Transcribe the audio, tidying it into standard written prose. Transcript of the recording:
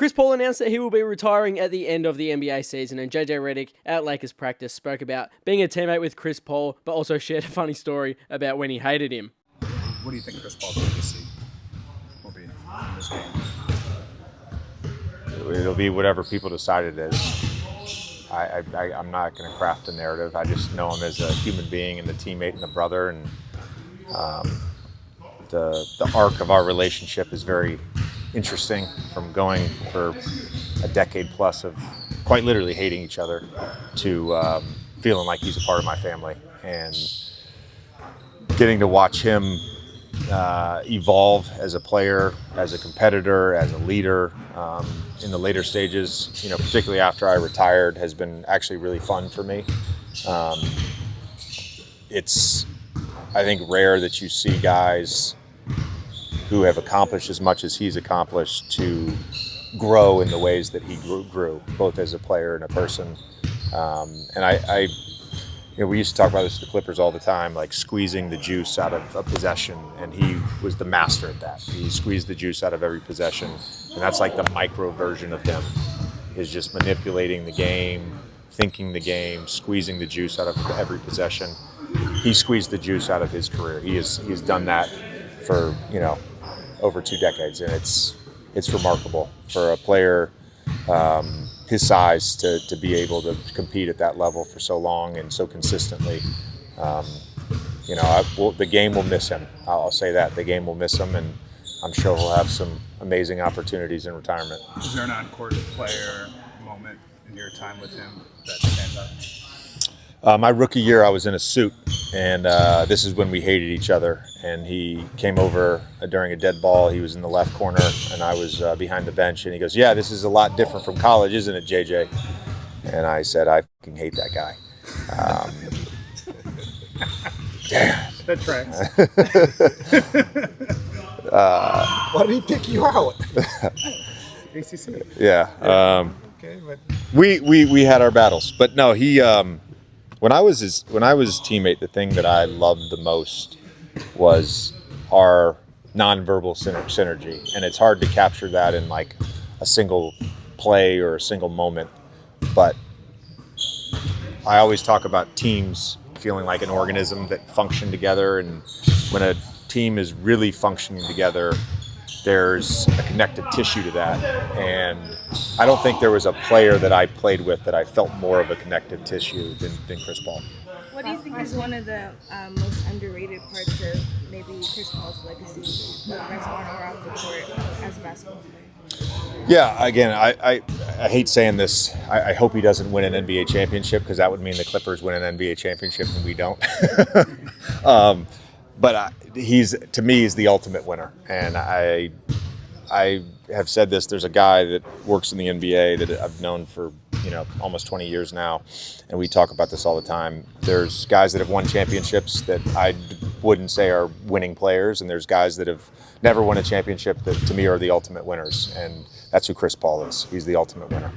Chris Paul announced that he will be retiring at the end of the NBA season, and JJ Redick at Lakers practice spoke about being a teammate with Chris Paul, but also shared a funny story about when he hated him. What do you think Chris Paul's legacy will be in this game? It'll be whatever people decide it is. I'm not going to craft a narrative. I just know him as a human being and a teammate and a brother, and the arc of our relationship is very interesting, from going for a decade plus of quite literally hating each other to feeling like he's a part of my family, and getting to watch him evolve as a player, as a competitor, as a leader in the later stages, particularly after I retired, has been actually really fun for me. It's, I think, rare that you see guys who have accomplished as much as he's accomplished to grow in the ways that he grew, both as a player and a person. And we used to talk about this with the Clippers all the time, like squeezing the juice out of a possession, and he was the master at that. He squeezed the juice out of every possession, and that's like the micro version of him, is just manipulating the game, thinking the game, squeezing the juice out of every possession. He squeezed the juice out of his career. He's done that for over 2 decades, and it's remarkable for a player his size to be able to compete at that level for so long and so consistently. The game will miss him. I'll say that. The game will miss him, and I'm sure he'll have some amazing opportunities in retirement. Is there an on-court player moment in your time with him that stands out? My rookie year, I was in a suit, and this is when we hated each other. And he came over during a dead ball. He was in the left corner, and I was behind the bench. And he goes, "Yeah, this is a lot different from college, isn't it, JJ?" And I said, "I fucking hate that guy." Yeah. That tracks. Why did he pick you out? ACC. Yeah. Okay, but We had our battles, but no, he. When I was his teammate, the thing that I loved the most was our nonverbal synergy, and it's hard to capture that in like a single play or a single moment. But I always talk about teams feeling like an organism that function together, and when a team is really functioning together, there's a connective tissue to that. And I don't think there was a player that I played with that I felt more of a connective tissue than Chris Paul. What do you think is one of the most underrated parts of maybe Chris Paul's legacy, whether it's on or off the court, as a basketball player? Yeah, again, I hate saying this. I hope he doesn't win an NBA championship, because that would mean the Clippers win an NBA championship and we don't. But to me, he's the ultimate winner. And I have said this, there's a guy that works in the NBA that I've known for almost 20 years now, and we talk about this all the time. There's guys that have won championships that I wouldn't say are winning players, and there's guys that have never won a championship that to me are the ultimate winners, and that's who Chris Paul is. He's the ultimate winner.